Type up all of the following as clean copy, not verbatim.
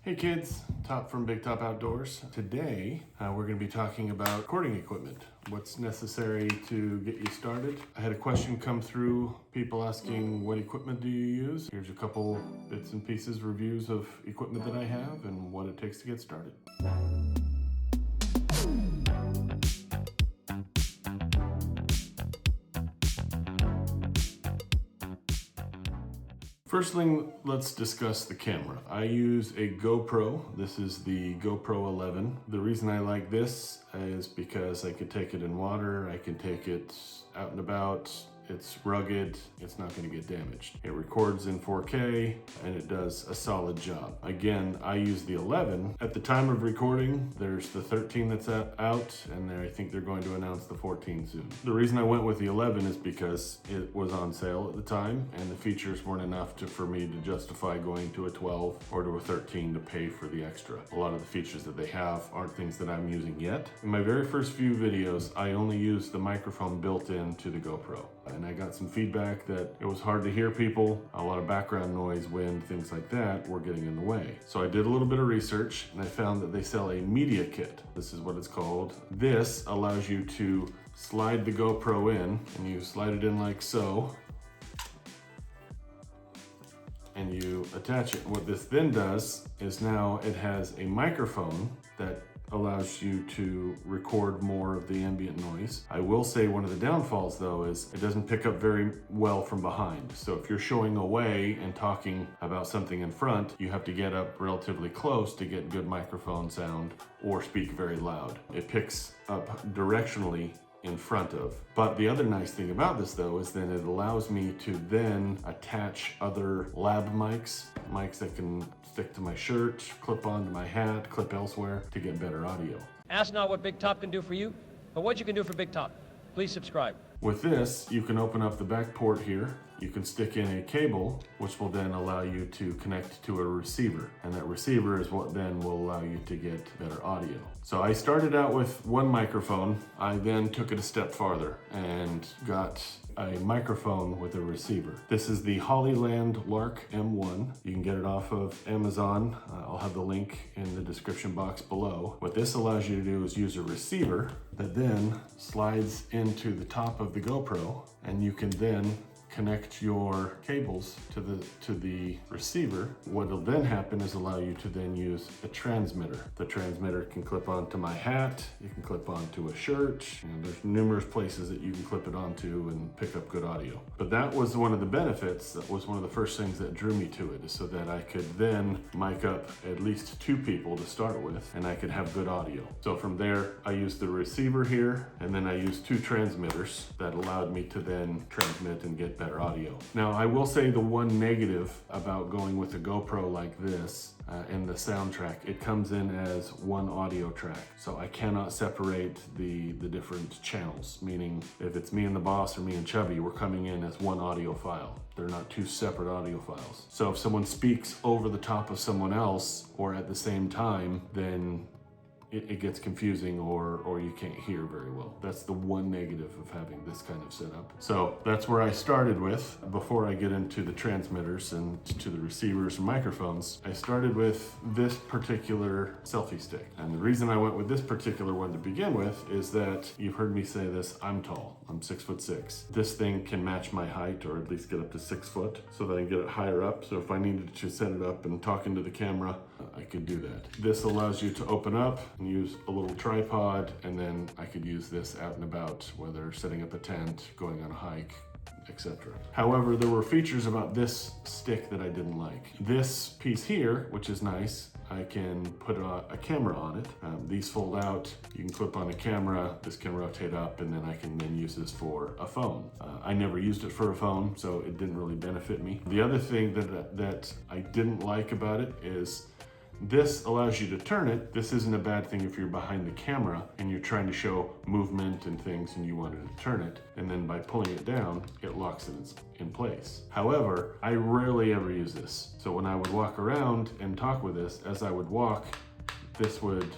Hey kids, Top from Big Top Outdoors. Today we're going to be talking about recording equipment. What's necessary to get you started. I had a question come through, people asking what equipment do you use? Here's a couple bits and pieces reviews of equipment that I have and what it takes to get started. First thing, let's discuss the camera. I use a GoPro. This is the GoPro 11. The reason I like this is because I could take it in water, I can take it out and about. It's rugged, it's not going to get damaged. It records in 4K and it does a solid job. Again, I use the 11. At the time of recording, there's the 13 that's out, and I think they're going to announce the 14 soon. The reason I went with the 11 is because it was on sale at the time and the features weren't enough for me to justify going to a 12 or to a 13 to pay for the extra. A lot of the features that they have aren't things that I'm using yet. In my very first few videos, I only used the microphone built into the GoPro. And I got some feedback that it was hard to hear people, a lot of background noise, wind, things like that were getting in the way. So I did a little bit of research and I found that they sell a media kit. This is what it's called. This allows you to slide the GoPro in, and you slide it in like so, and you attach it. What this then does is now it has a microphone that allows you to record more of the ambient noise. I will say one of the downfalls though is it doesn't pick up very well from behind. So if you're showing away and talking about something in front, you have to get up relatively close to get good microphone sound or speak very loud. It picks up directionally in front of. But the other nice thing about this though is then it allows me to then attach other lab mics that can stick to my shirt, clip onto my hat, clip elsewhere to get better audio. Ask not what Big Top can do for you, but what you can do for Big Top. Please subscribe. With this, you can open up the back port here. You can stick in a cable, which will then allow you to connect to a receiver. And that receiver is what then will allow you to get better audio. So I started out with one microphone. I then took it a step farther and got a microphone with a receiver. This is the Hollyland Lark M1. You can get it off of Amazon. I'll have the link in the description box below. What this allows you to do is use a receiver that then slides into the top of the GoPro, and you can then connect your cables to the receiver. What will then happen is allow you to then use a transmitter. The transmitter can clip onto my hat, you can clip onto a shirt, there's numerous places that you can clip it onto and pick up good audio. But that was one of the benefits, that was one of the first things that drew me to it, is so that I could then mic up at least 2 people to start with, and I could have good audio. So from there, I used the receiver here, and then I used 2 transmitters that allowed me to then transmit and get better audio. Now, I will say the one negative about going with a GoPro like this and the soundtrack, it comes in as one audio track. So I cannot separate the different channels, meaning if it's me and the boss or me and Chubby, we're coming in as one audio file. They're not 2 separate audio files. So if someone speaks over the top of someone else or at the same time, then it gets confusing or you can't hear very well. That's the one negative of having this kind of setup. So that's where I started with. Before I get into the transmitters and to the receivers and microphones, I started with this particular selfie stick. And the reason I went with this particular one to begin with is that you've heard me say this, I'm tall, I'm 6'6". This thing can match my height, or at least get up to 6 foot, so that I can get it higher up. So if I needed to set it up and talk into the camera, I could do that. This allows you to open up and use a little tripod, and then I could use this out and about, whether setting up a tent, going on a hike, etc. However, there were features about this stick that I didn't like. This piece here, which is nice, I can put a camera on it. These fold out, you can clip on a camera, this can rotate up, and then I can then use this for a phone. I never used it for a phone, so it didn't really benefit me. The other thing that I didn't like about it is this allows you to turn it. This isn't a bad thing if you're behind the camera and you're trying to show movement and things and you wanted to turn it. And then by pulling it down, it locks it in place. However, I rarely ever use this. So when I would walk around and talk with this, as I would walk, this would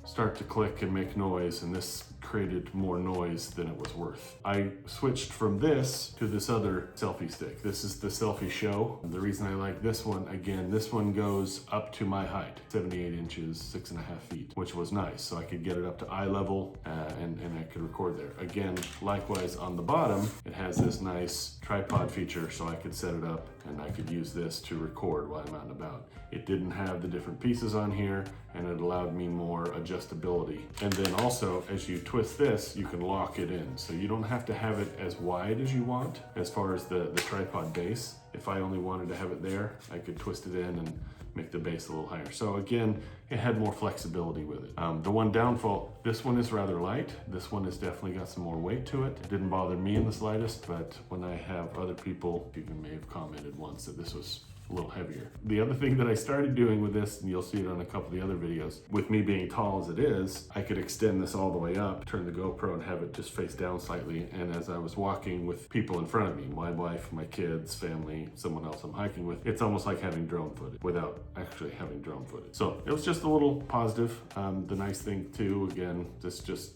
start to click and make noise, and this created more noise than it was worth. I switched from this to this other selfie stick. This is the Selfie Show. And the reason I like this one, again, this one goes up to my height, 78 inches, 6.5 feet, which was nice. So I could get it up to eye level and I could record there. Again, likewise on the bottom, it has this nice tripod feature, so I could set it up and I could use this to record while I'm out and about. It didn't have the different pieces on here, and it allowed me more adjustability. And then also, as you twist this, you can lock it in. So you don't have to have it as wide as you want as far as the tripod base. If I only wanted to have it there, I could twist it in and make the base a little higher. So again, it had more flexibility with it. The one downfall, this one is rather light. This one has definitely got some more weight to it. It didn't bother me in the slightest, but when I have other people, even may have commented once that this was a little heavier. The other thing that I started doing with this, and you'll see it on a couple of the other videos, with me being tall as it is, I could extend this all the way up, turn the GoPro and have it just face down slightly. And as I was walking with people in front of me, my wife, my kids, family, someone else I'm hiking with, it's almost like having drone footage without actually having drone footage. So it was just a little positive. The nice thing too, again, this just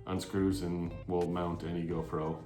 unscrews and will mount any GoPro.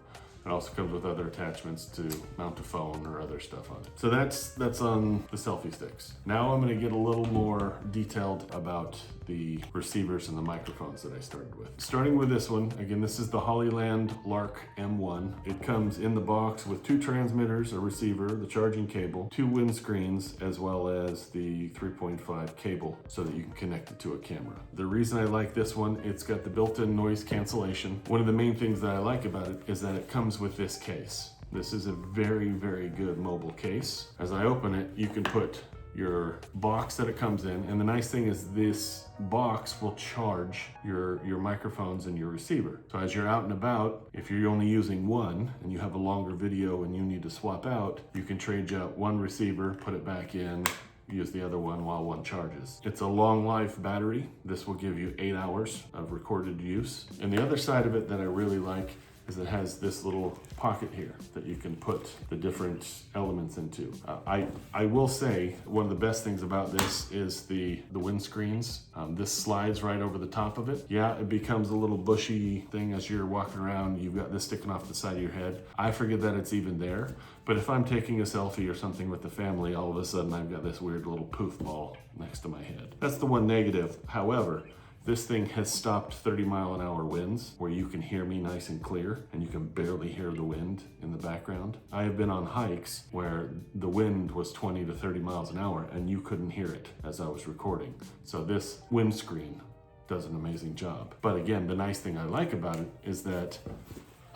It also comes with other attachments to mount a phone or other stuff on it. So that's on the selfie sticks. Now I'm gonna get a little more detailed about the receivers and the microphones that I started with. Starting with this one, again, this is the Hollyland Lark M1. It comes in the box with 2 transmitters, a receiver, the charging cable, 2 windscreens, as well as the 3.5 cable so that you can connect it to a camera. The reason I like this one, it's got the built-in noise cancellation. One of the main things that I like about it is that it comes with this case. This is a very, very good mobile case. As I open it, you can put your box that it comes in, and the nice thing is this box will charge your microphones and your receiver. So as you're out and about, if you're only using one and you have a longer video and you need to swap out, you can trade out one receiver, put it back in, use the other one while one charges. It's a long life battery. This will give you 8 hours of recorded use. And the other side of it that I really like is it has this little pocket here that you can put the different elements into. I will say one of the best things about this is the windscreens. This slides right over the top of it. Yeah, it becomes a little bushy thing as you're walking around. You've got this sticking off the side of your head. I forget that it's even there, but if I'm taking a selfie or something with the family, all of a sudden I've got this weird little poof ball next to my head. That's the one negative. However, this thing has stopped 30-mile-an-hour winds where you can hear me nice and clear and you can barely hear the wind in the background. I have been on hikes where the wind was 20 to 30 miles an hour and you couldn't hear it as I was recording. So this windscreen does an amazing job. But again, the nice thing I like about it is that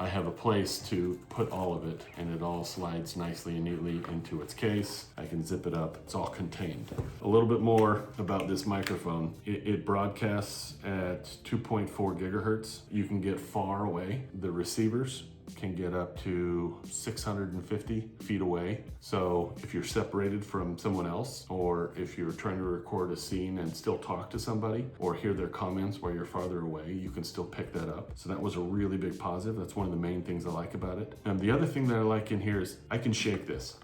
I have a place to put all of it and it all slides nicely and neatly into its case. I can zip it up, it's all contained. A little bit more about this microphone. It broadcasts at 2.4 gigahertz. You can get far away. The receivers can get up to 650 feet away. So if you're separated from someone else, or if you're trying to record a scene and still talk to somebody or hear their comments while you're farther away, you can still pick that up. So that was a really big positive. That's one of the main things I like about it. And the other thing that I like in here is I can shake this.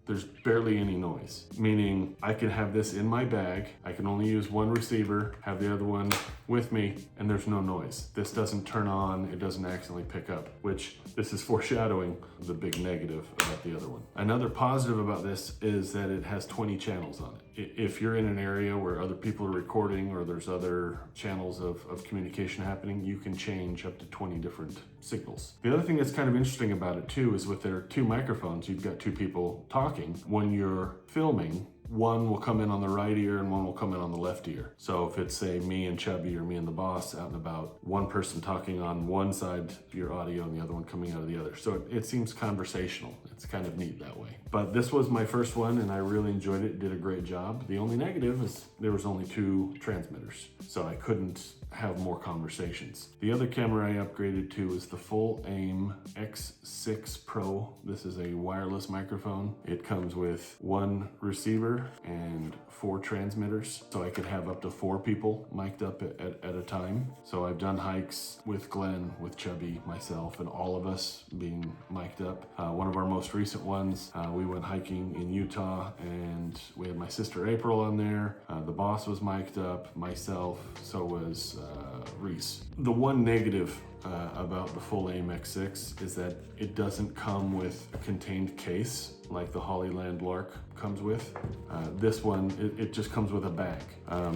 There's barely any noise, meaning I can have this in my bag. I can only use one receiver, have the other one with me, and there's no noise. This doesn't turn on, it doesn't accidentally pick up, which this is foreshadowing the big negative about the other one. Another positive about this is that it has 20 channels on it. If you're in an area where other people are recording or there's other channels of communication happening, you can change up to 20 different signals. The other thing that's kind of interesting about it too is with their 2 microphones, you've got 2 people talking. When you're filming, one will come in on the right ear and one will come in on the left ear. So if it's, say, me and Chubby or me and the boss out and about, one person talking on one side of your audio and the other one coming out of the other. So it seems conversational. It's kind of neat that way. But this was my first one and I really enjoyed it. Did a great job. The only negative is there was only 2 transmitters, so I couldn't have more conversations. The other camera I upgraded to is the Full Aim X6 Pro. This is a wireless microphone. It comes with 1 receiver and 4 transmitters, so I could have up to 4 people mic'd up at a time. So I've done hikes with Glenn, with Chubby, myself, and all of us being mic'd up. One of our most recent ones, we went hiking in Utah and we had my sister April on there. The boss was mic'd up, myself, so was Reese. The one negative about the full AIM X6 is that it doesn't come with a contained case like the Hollyland Lark comes with. This one, it just comes with a bag.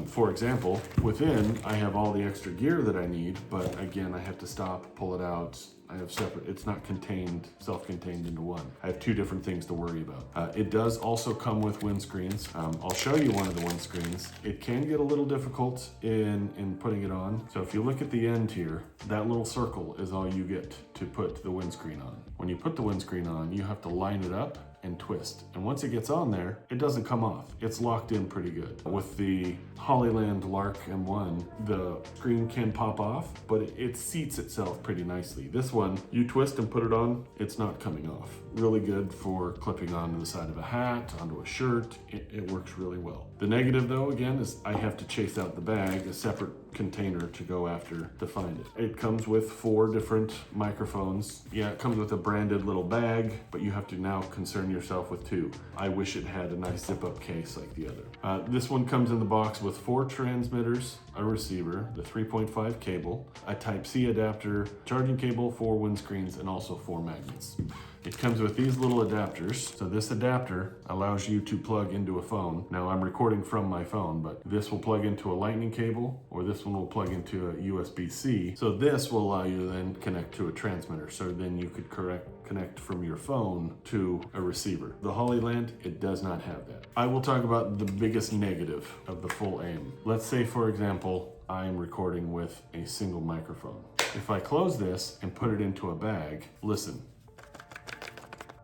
For example, within, I have all the extra gear that I need, but again, I have to stop, pull it out. I have separate, it's not contained, self-contained into one. I have two different things to worry about. It does also come with windscreens. I'll show you one of the windscreens. It can get a little difficult in putting it on. So if you look at the end here, that little circle is all you get to put the windscreen on. When you put the windscreen on, you have to line it up and twist. And once it gets on there, it doesn't come off. It's locked in pretty good. With the Hollyland Lark M1, the screen can pop off, but it seats itself pretty nicely. This one, you twist and put it on, it's not coming off. Really good for clipping onto the side of a hat, onto a shirt. It works really well. The negative though, again, is I have to chase out the bag, a separate container to go after to find it. It comes with 4 different microphones. Yeah, it comes with a branded little bag, but you have to now concern yourself with 2. I wish it had a nice zip-up case like the other. This one comes in the box with 4 transmitters, a receiver, the 3.5 cable, a Type-C adapter, charging cable, 4 windscreens, and also 4 magnets. It comes with these little adapters. So this adapter allows you to plug into a phone. Now I'm recording from my phone, but this will plug into a lightning cable, or this one will plug into a USB-C. So this will allow you to then connect to a transmitter. So then you could connect from your phone to a receiver. The Hollyland, it does not have that. I will talk about the biggest negative of the full AIM. Let's say, for example, I'm recording with a single microphone. If I close this and put it into a bag, listen.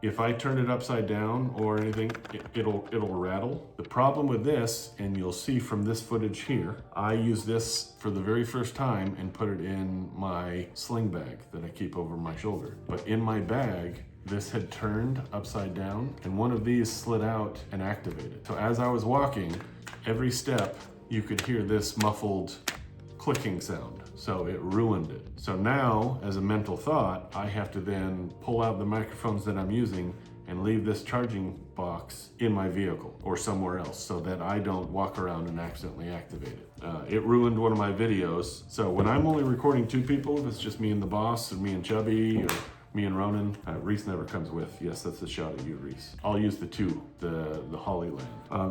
If I turn it upside down or anything, it'll rattle. The problem with this, and you'll see from this footage here, I use this for the very first time and put it in my sling bag that I keep over my shoulder. But in my bag, this had turned upside down and one of these slid out and activated. So as I was walking, every step, you could hear this muffled clicking sound. So it ruined it. So now, as a mental thought, I have to then pull out the microphones that I'm using and leave this charging box in my vehicle or somewhere else so that I don't walk around and accidentally activate it. It ruined one of my videos. So when I'm only recording 2 people, if it's just me and the boss or me and Chubby or me and Ronan, Reese never comes with. Yes, that's a shot at you, Reese. I'll use the 2, the Hollyland.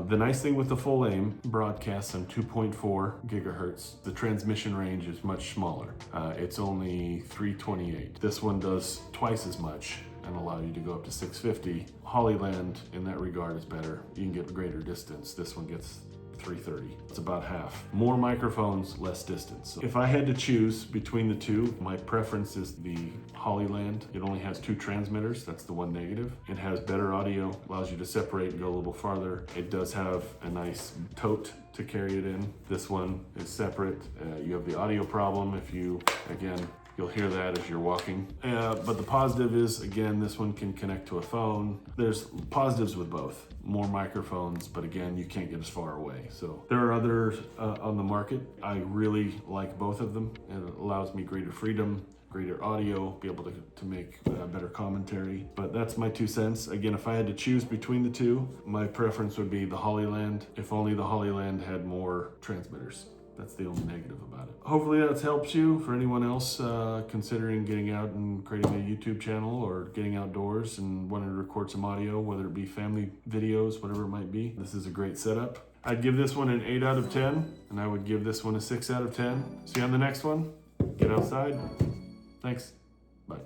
The nice thing with the full AIM broadcasts on 2.4 gigahertz. The transmission range is much smaller. It's only 328. This one does twice as much and allow you to go up to 650. Hollyland, in that regard, is better. You can get greater distance. This one gets 330. It's about half. More microphones, less distance. So if I had to choose between the 2, my preference is the Hollyland. It only has 2 transmitters. That's the one negative. It has better audio, allows you to separate and go a little farther. It does have a nice tote to carry it in. This one is separate. You have the audio problem if you, again, you'll hear that as you're walking. But the positive is, again, this one can connect to a phone. There's positives with both. More microphones, but again, you can't get as far away. So there are others on the market. I really like both of them. It allows me greater freedom, greater audio, be able to make better commentary. But that's my 2 cents. Again, if I had to choose between the 2, my preference would be the Hollyland, if only the Hollyland had more transmitters. That's the only negative about it. Hopefully that helps you. For anyone else considering getting out and creating a YouTube channel or getting outdoors and wanting to record some audio, whether it be family videos, whatever it might be, this is a great setup. I'd give this one an 8 out of 10, and I would give this one a 6 out of 10. See you on the next one. Get outside. Thanks. Bye.